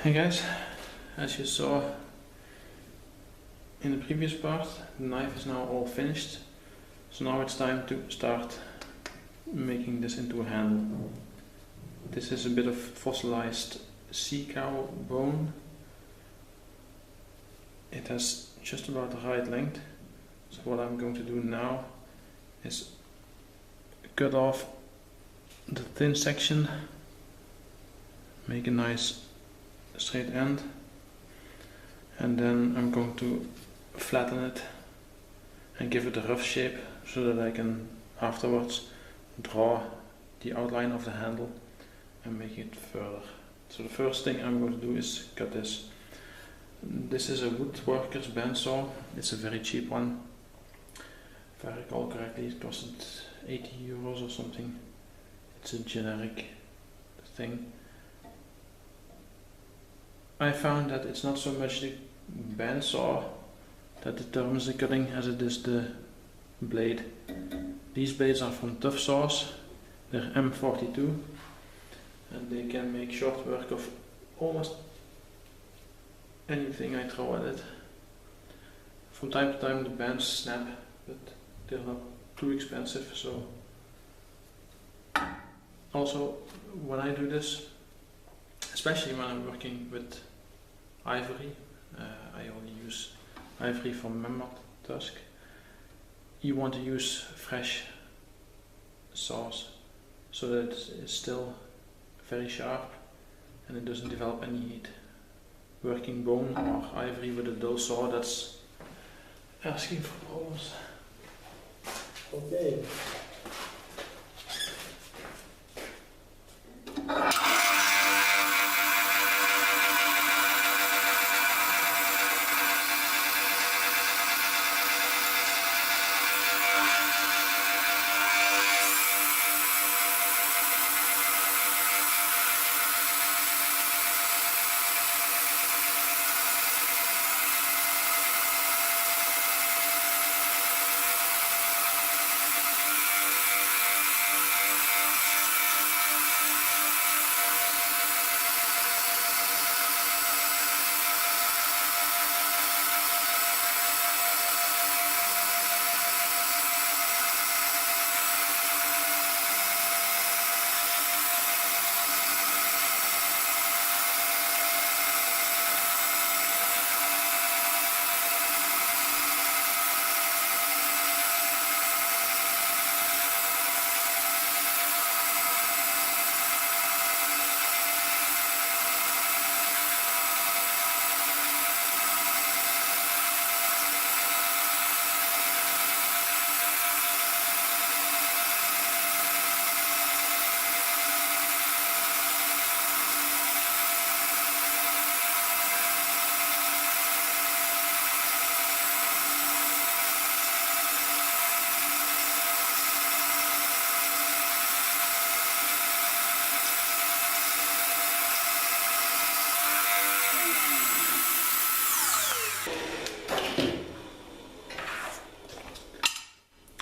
Hey guys, as you saw in the previous part, the knife is now all finished. So now it's time to start making this into a handle. This is a bit of fossilized sea cow bone. It has just about the right length. So what I'm going to do now is cut off the thin section, make a nice straight end, and then I'm going to flatten it and give it a rough shape so that I can afterwards draw the outline of the handle and make it further. So the first thing I'm going to do is cut this. This is a woodworker's bandsaw. It's a very cheap one. If I recall correctly, it costed 80 euros or something. It's a generic thing. I found that it's not so much the bandsaw that determines the cutting as it is the blade. These blades are from Tough Saws. They're M42 and they can make short work of almost anything I throw at it. From time to time the bands snap, but they're not too expensive. So also when I do this, especially when I'm working with ivory, I only use ivory from mammoth tusk. You want to use fresh saws so that it's still very sharp and it doesn't develop any heat. Working bone or ivory with a dull saw, that's asking for problems. Okay.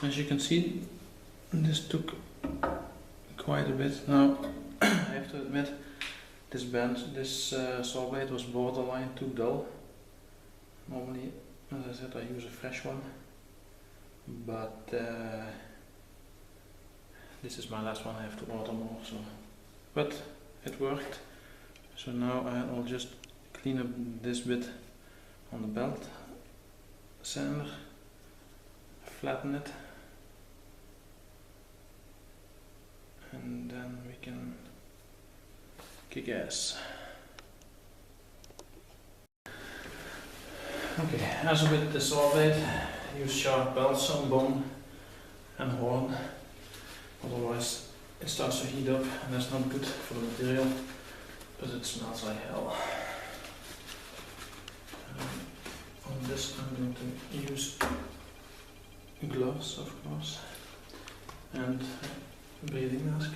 As you can see, this took quite a bit. Now, I have to admit, this saw blade was borderline too dull. Normally, as I said, I use a fresh one, but this is my last one. I have to order more, so. But it worked. So now I'll just clean up this bit on the belt sander, flatten it, and then we can kick ass. Okay, as with the saw blade, use sharp belts on bone and horn, otherwise it starts to heat up and that's not good for the material, but it smells like hell. On this I'm going to use gloves, of course, and breathing mask.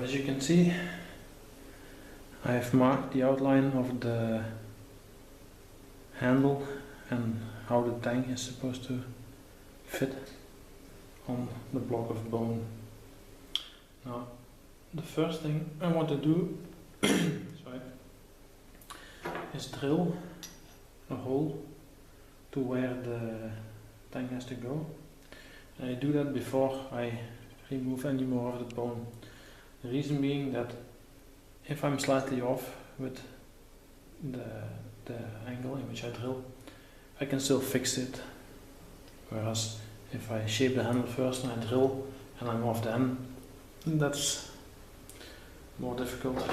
as you can see, I have marked the outline of the handle and how the tang is supposed to fit on the block of bone. Now, the first thing I want to do sorry, is drill a hole to where the tang has to go. And I do that before I remove any more of the bone. The reason being that if I'm slightly off with the angle in which I drill, I can still fix it. Whereas if I shape the handle first and I drill and I'm off then, that's more difficult.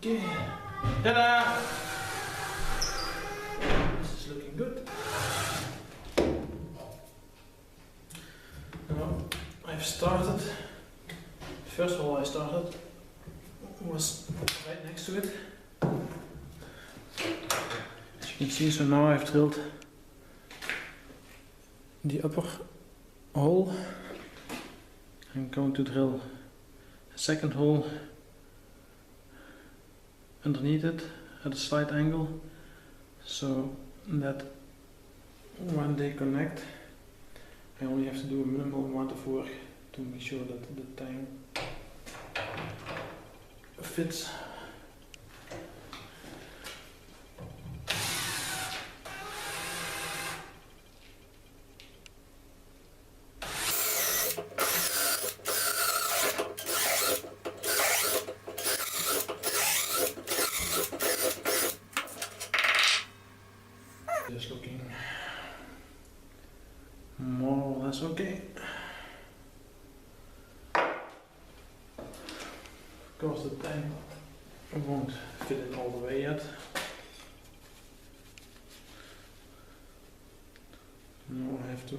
Okay, ta-da! This is looking good. Now, I've started, first hole I started was right next to it. As you can see, so now I've drilled the upper hole. I'm going to drill a second hole underneath it at a slight angle, so that when they connect I only have to do a minimal amount of work to make sure that the tang fits. Just looking more or less okay. Of course the tang won't fit in all the way yet. Now I have to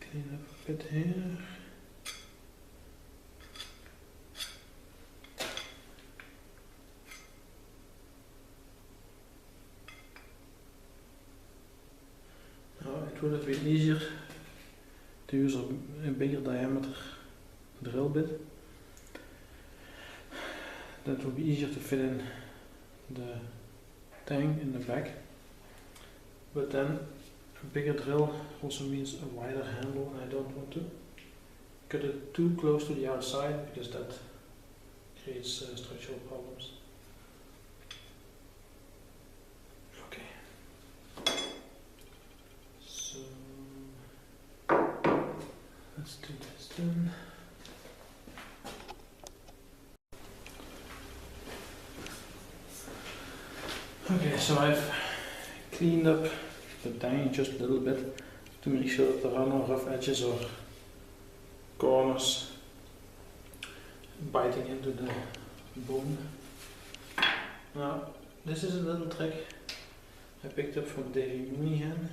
clean up a bit here. It would have been easier to use a bigger diameter drill bit. That would be easier to fit in the tang in the back. But then a bigger drill also means a wider handle, and I don't want to cut it too close to the outside because that creates structural problems. Let's do this then. Okay, so I've cleaned up the tang just a little bit to make sure that there are no rough edges or corners biting into the bone. Now, this is a little trick I picked up from Davy Mooneyhan.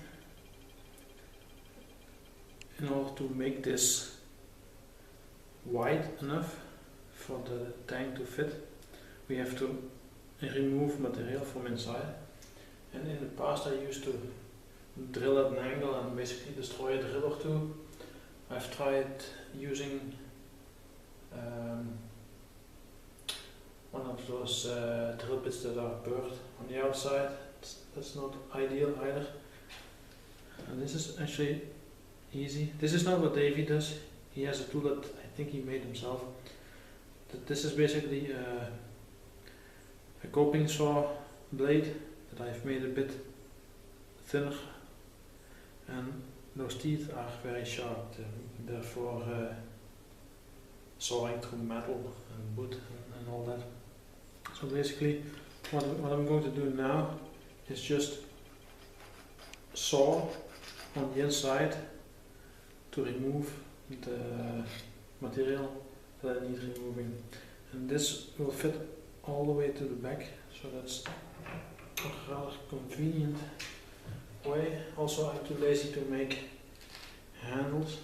In order to make this wide enough for the tang to fit, we have to remove material from inside. And in the past I used to drill at an angle and basically destroy a drill or two. I've tried using one of those drill bits that are burred on the outside. That's not ideal either. And this is actually easy. This is not what Davy does. He has a tool that I think he made himself. This is basically a coping saw blade that I've made a bit thinner, and those teeth are very sharp, therefore sawing through metal and wood and all that. So basically what I'm going to do now is just saw on the inside to remove the material that I need removing, and this will fit all the way to the back, so that's a rather convenient way. Also, I'm too lazy to make handles.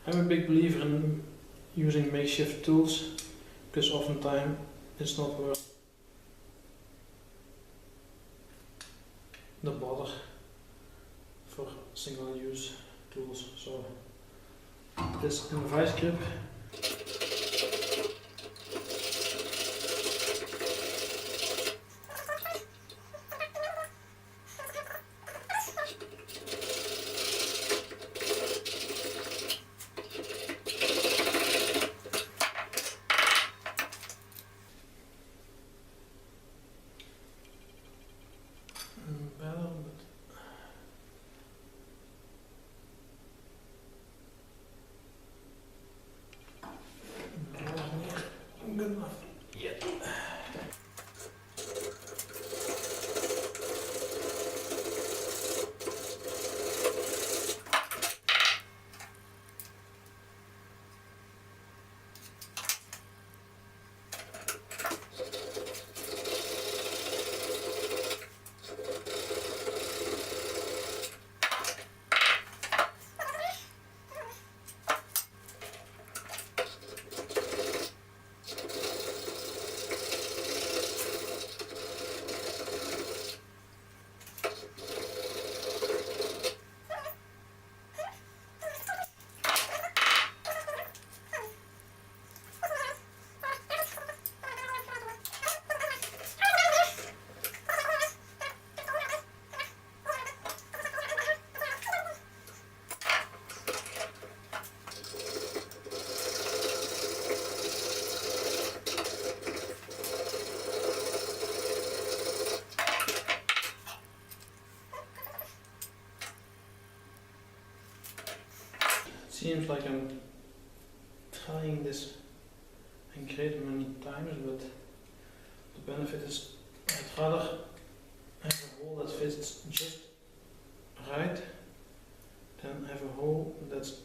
I'm a big believer in using makeshift tools, because oftentimes it's not worth the bother for single-use tools. So this vice grip, better, but good enough. Yeah. Seems like I'm trying this and great many times, but the benefit is I'd rather have a hole that fits just right than have a hole that's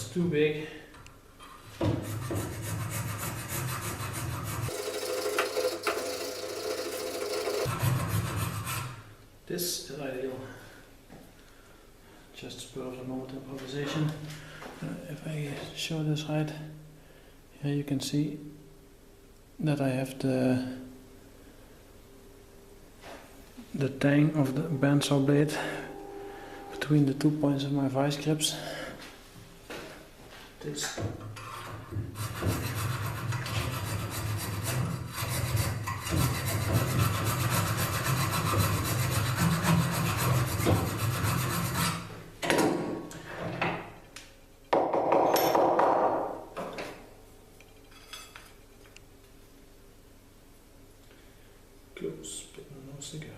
too big. This is ideal. Just spur of the moment improvisation. If I show this right, here you can see that I have the tang of the bandsaw blade between the 2 points of my vice grips. This close, but no cigar.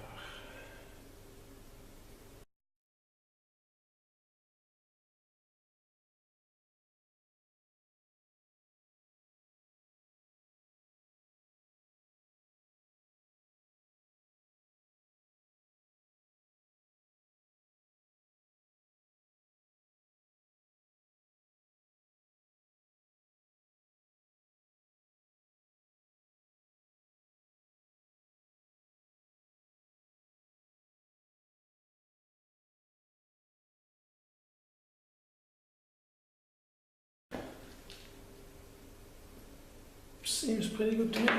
Seems pretty good to me.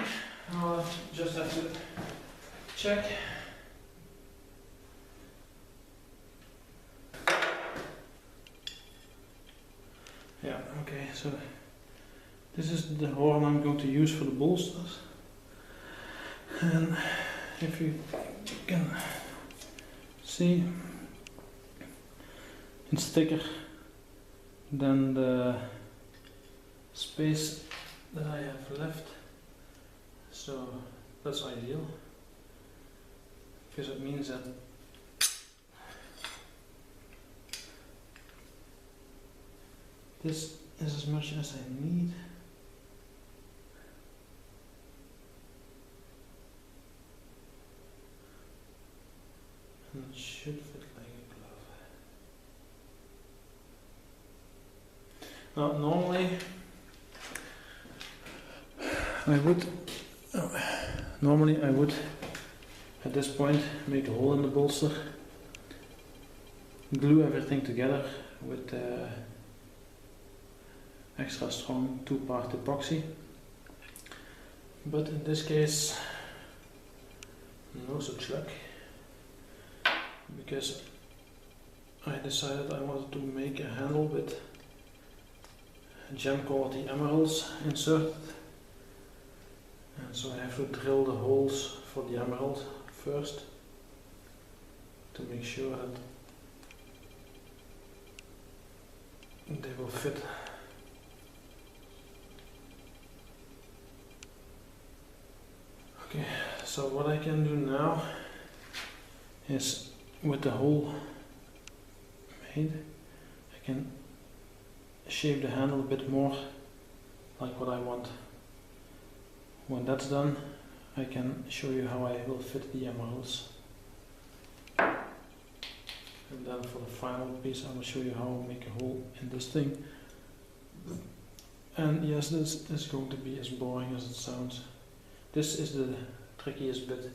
I'll just have to check. Yeah, okay, so this is the horn I'm going to use for the bolsters. And if you can see, it's thicker than the space that I have left, so that's ideal, because it means that this is as much as I need. And it should fit like a glove. Now, normally I would at this point make a hole in the bolster, glue everything together with extra strong 2-part epoxy, but in this case no such luck, because I decided I wanted to make a handle with gem quality emeralds inserted, and so I have to drill the holes for the emerald first to make sure that they will fit. Okay, so what I can do now is, with the hole made, I can shape the handle a bit more like what I want. When that's done, I can show you how I will fit the emeralds. And then for the final piece, I will show you how I'll make a hole in this thing. And yes, this is going to be as boring as it sounds. This is the trickiest bit.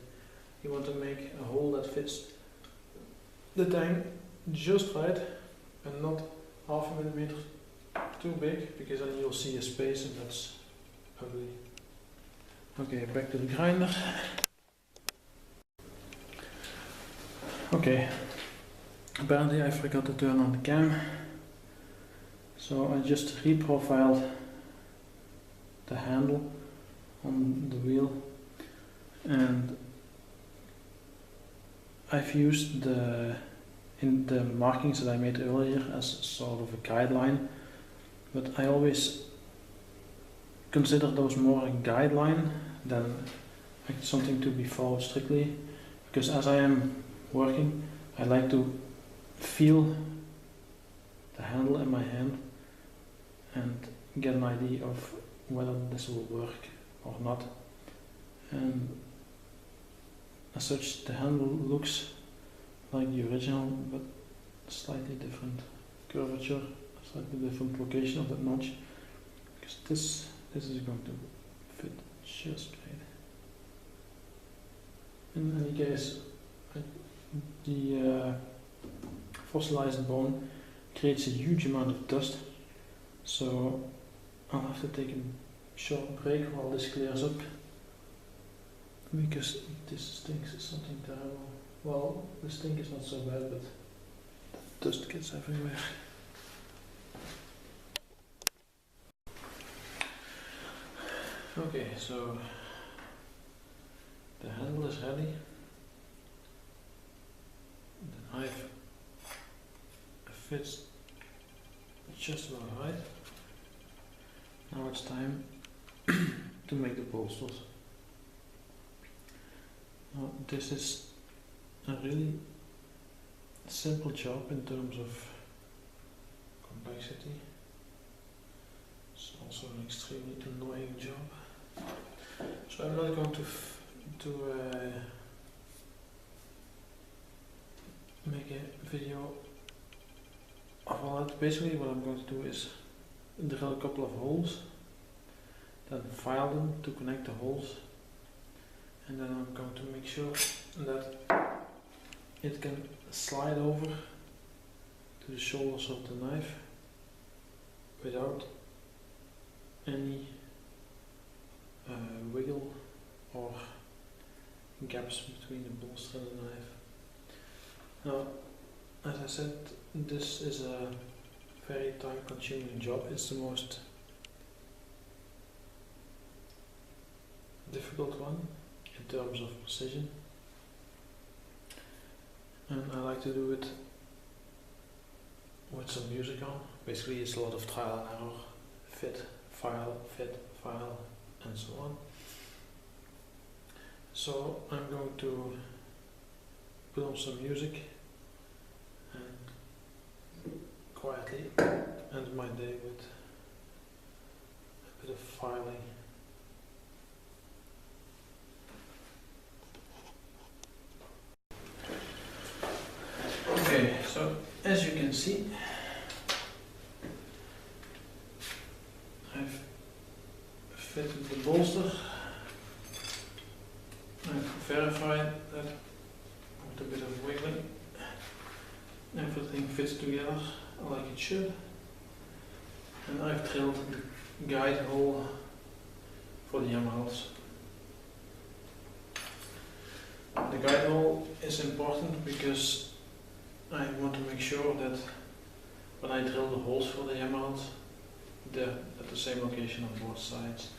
You want to make a hole that fits the tank just right and not half a millimeter too big, because then you'll see a space and that's ugly. Okay, back to the grinder. Okay, apparently I forgot to turn on the cam, so I just reprofiled the handle on the wheel, and I've used the markings that I made earlier as sort of a guideline, but I always consider those more a guideline than something to be followed strictly, because as I am working, I like to feel the handle in my hand and get an idea of whether this will work or not. And as such, the handle looks like the original, but slightly different curvature, slightly different location of that notch, because this is going to fit just right. In any case, the fossilized bone creates a huge amount of dust, so I'll have to take a short break while this clears up, because this stinks is something terrible. Well, the stink is not so bad, but the dust gets everywhere. Okay, so the handle is ready. The knife fits just about right. Now it's time to make the bolsters. Now this is a really simple job in terms of complexity. It's also an extremely annoying job. So I'm not going to make a video of all that. Basically what I'm going to do is drill a couple of holes, then file them to connect the holes, and then I'm going to make sure that it can slide over to the shoulders of the knife without any wiggle or gaps between the bolster and the knife. Now, as I said, this is a very time-consuming job. It's the most difficult one in terms of precision, and I like to do it with some music on. Basically, it's a lot of trial and error, fit, file, and so on. So I'm going to put on some music and quietly end my day with a bit of filing. Okay, so as you can see, I've fitted the bolster. I've verified that with a bit of wiggling everything fits together like it should, and I've drilled the guide hole for the emeralds. The guide hole is important because I want to make sure that when I drill the holes for the emeralds, they're at the same location on both sides.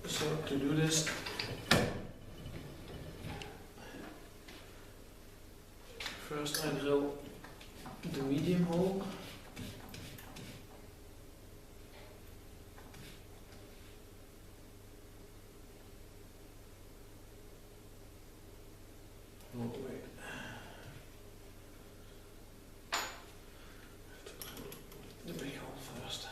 So to do this, first I drill the medium hole. Oh, wait. I have to drill the big hole first.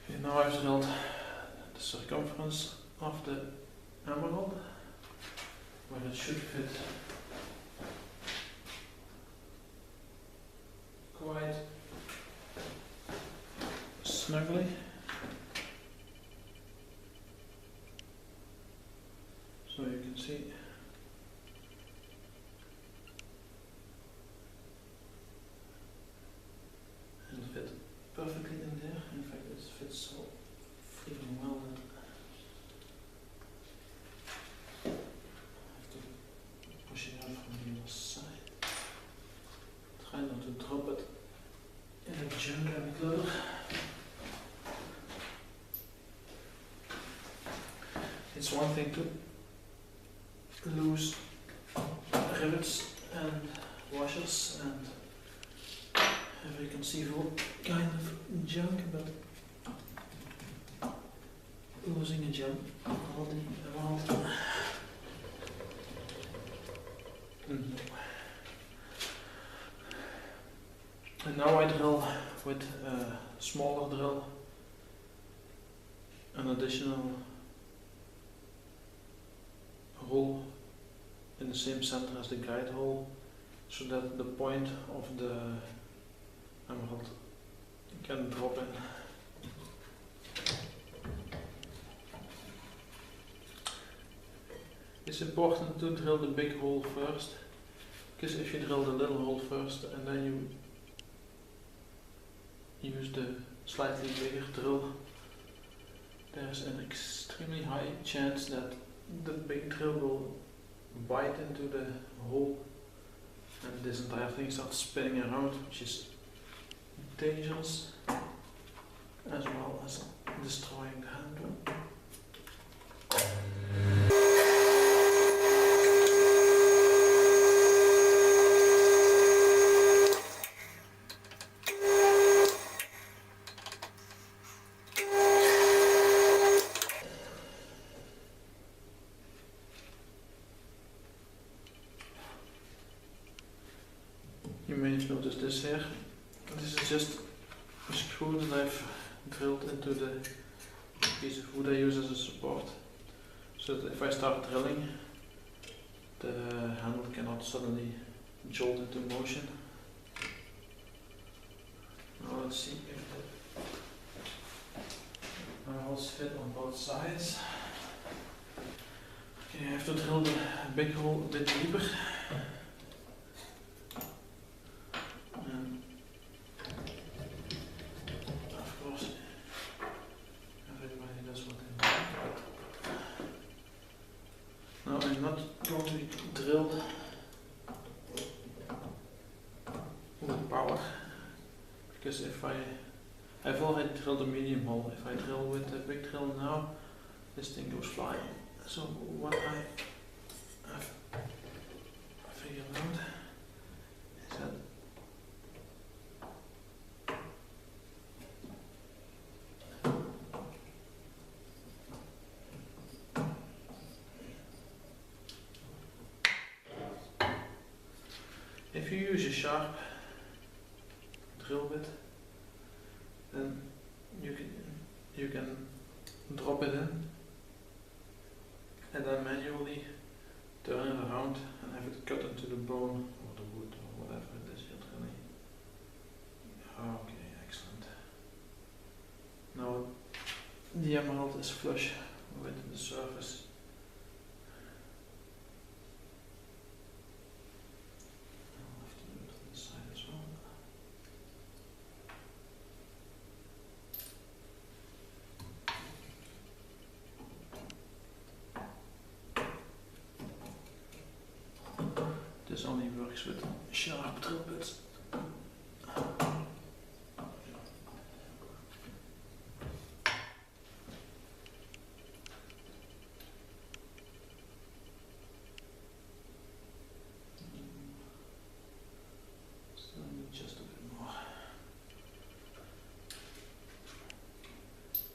Okay, now I've drilled the circumference of the emerald, where it should fit quite snugly. So you can see it'll fit perfectly in there. In fact, it fits so freaking well that I have to push it out from the other side. Try not to drop it in the junk and clutter. It's one thing to lose rivets and washers and every conceivable kind of junk, but losing a jump holding around. And now I drill with a smaller drill an additional hole in the same center as the guide hole, so that the point of the emerald can drop in. It's important to drill the big hole first, because if you drill the little hole first and then you use the slightly bigger drill, there's an extremely high chance that the big drill will bite into the hole and this entire thing starts spinning around, which is dangerous, as well as destroying the handle. You may have noticed this here. This is just a screw that I've drilled into the piece of wood I use as a support, so that if I start drilling, the handle cannot suddenly jolt into motion. Now let's see if holes fit on both sides. Okay, I have to drill the big hole a bit deeper. And of course, everybody does what they want. Now I'm not going to drill with power, because I've already drilled a medium hole. If I drill with the big drill now, this thing goes flying. So what I have figured out is that if you use a sharp drill bit, then you can drop it in and then manually turn it around and have it cut into the bone or the wood or whatever it is you're drilling. Okay, excellent. Now the emerald is flush with the surface. I'll have to do it on this side as well. This only works with sharp drill bits. Still need just a bit more.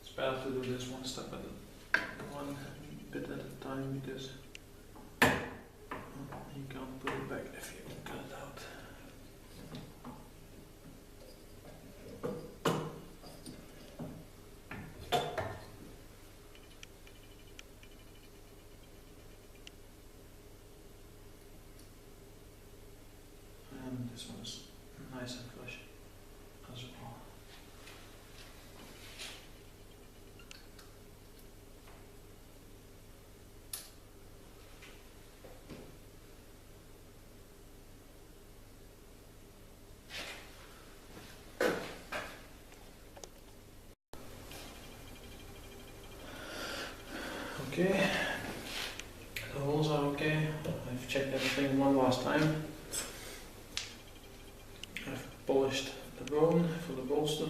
It's better to do this one step at one bit at a time, because you can't put it back if you cut it out. And this one is nice and flush as well. Okay, the holes are okay. I've checked everything one last time. I've polished the bone for the bolster.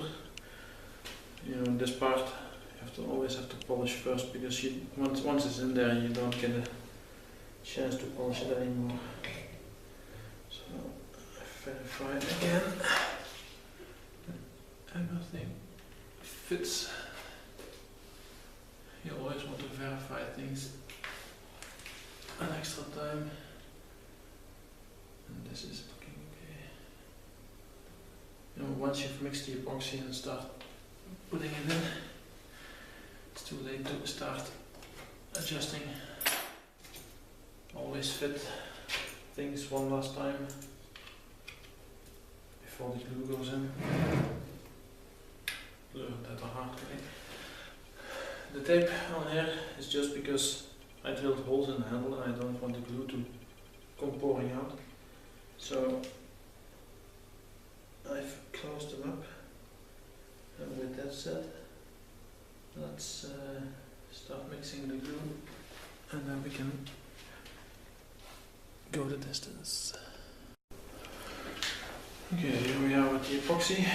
You know, this part you always have to polish first, because once it's in there you don't get a chance to polish it anymore. So I verify it again. Everything fits. You always want to verify things an extra time, and this is looking okay. You know, once you've mixed the epoxy and start putting it in, it's too late to start adjusting. Always fit things one last time before the glue goes in. Learned that the hard way. The tape on here is just because I drilled holes in the handle and I don't want the glue to come pouring out. So I've closed them up. And with that said, let's start mixing the glue, and then we can go the distance. Okay, here we are with the epoxy.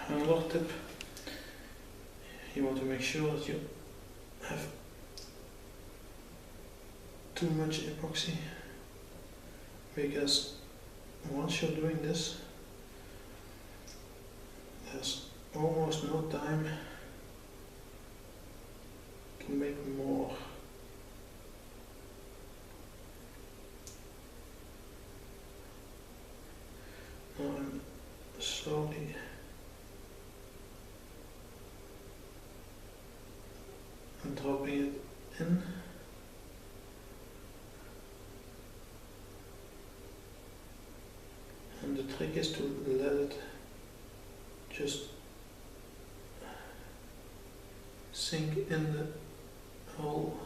Another tip. You want to make sure that you have too much epoxy, because once you're doing this, there's almost no time to make more. Now I'm slowly dropping it in. And the trick is to let it just sink in the hole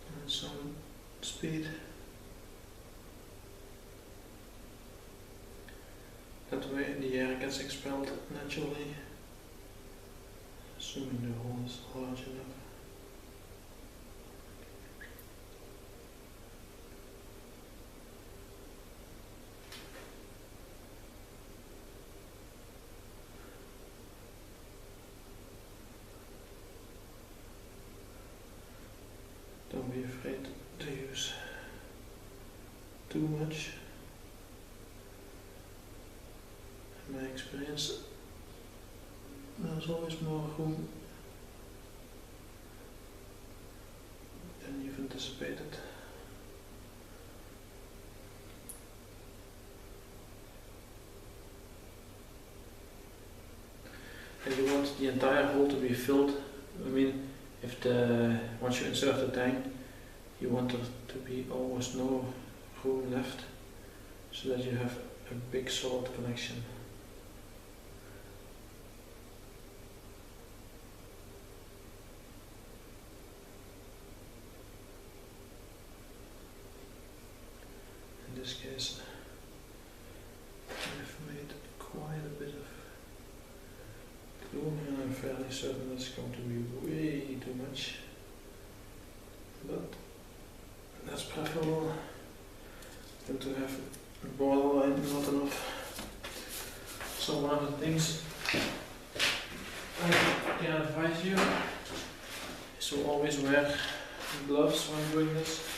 and some speed. That way the air gets expelled naturally, assuming the hole is large enough. Don't be afraid to use too much. In my experience, there's always more room than you've anticipated. And you want the entire hole to be filled. I mean, once you insert the tank, you want there to be almost no room left, so that you have a big solid connection. In this case, I've made quite a bit of glue, and I'm fairly certain that's going to be way too much, but that's preferable than to have a borderline not enough. So one of the things I can advise you is to always wear gloves when doing this,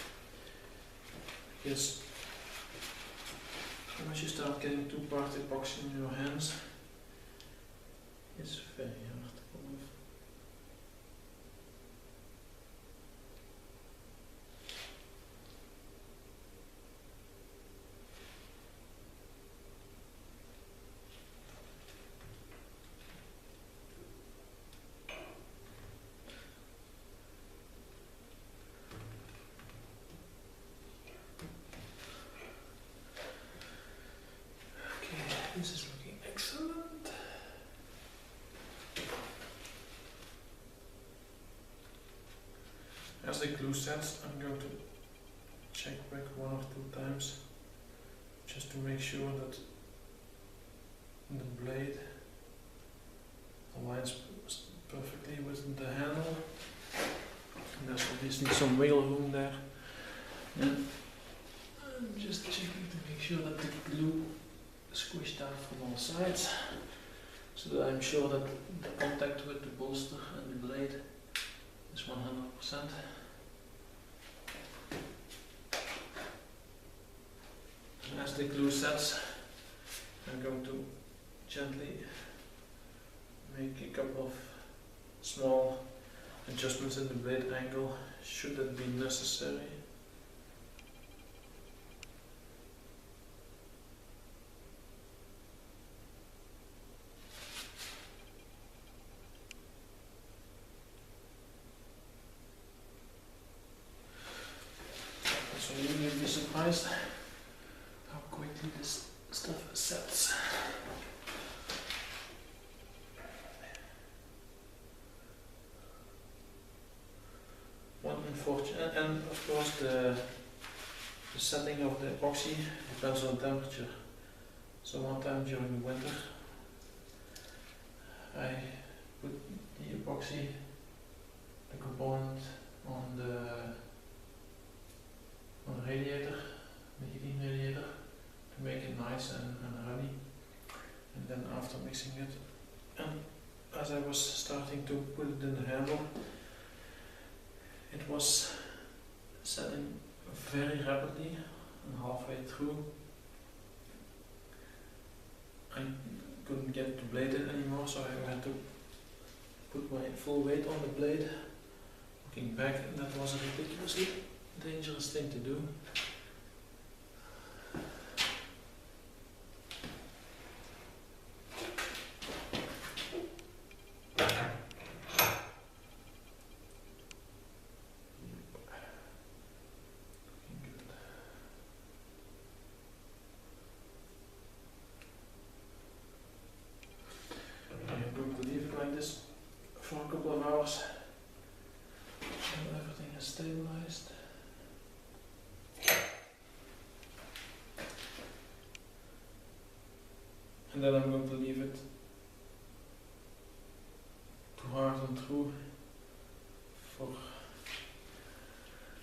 because once you start getting too part epoxy in your hands, it's very hard to pull off. Okay, this is looking excellent. As the glue sets, I'm going to check back 1 or 2 times just to make sure that the blade aligns perfectly with the handle. And there's obviously some wiggle room there. And I'm just checking to make sure that the glue is squished out from all sides, so that I'm sure that the contact with the bolster and the blade is 100%. And as the glue sets, I'm going to gently make a couple of small adjustments in the blade angle, should that be necessary. So you will be surprised how quickly this stuff sets. One unfortunate, and of course the setting of the epoxy depends on temperature. So one time during the winter, I put the epoxy, the component, on the radiator, the heating radiator, to make it nice and runny. And then after mixing it, and as I was starting to put it in the handle, it was setting very rapidly, and halfway through I couldn't get the blade in anymore, so I had to put my full weight on the blade. Looking back, that was a ridiculously dangerous thing to do. for a couple of hours until everything is stabilized. And then I'm going to leave it to harden through for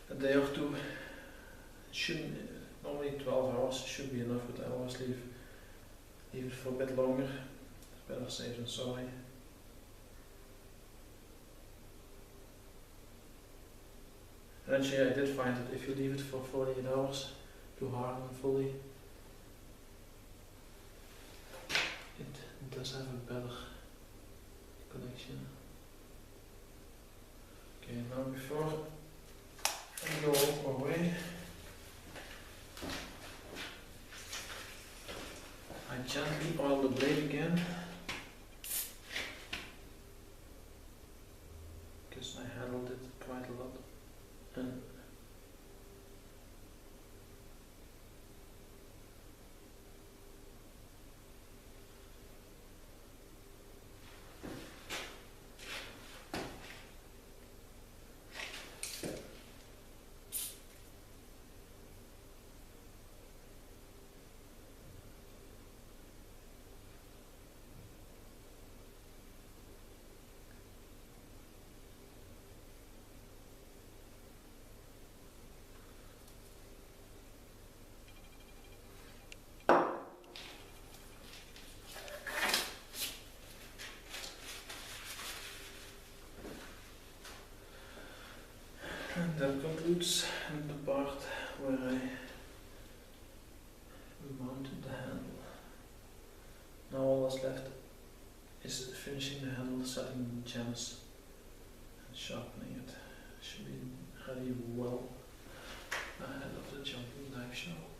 a day or two. It shouldn't, normally 12 hours should be enough, but I always leave it for a bit longer. It's better safe than sorry. And actually I did find that if you leave it for 48 hours to harden fully, it does have a better connection. Okay, now before I go away, I gently oil the blade again, because I handled it quite a lot. And that concludes the part where I mounted the handle. Now all that's left is finishing the handle, setting the gems and sharpening it. Should be ready well ahead of the jumping dive show.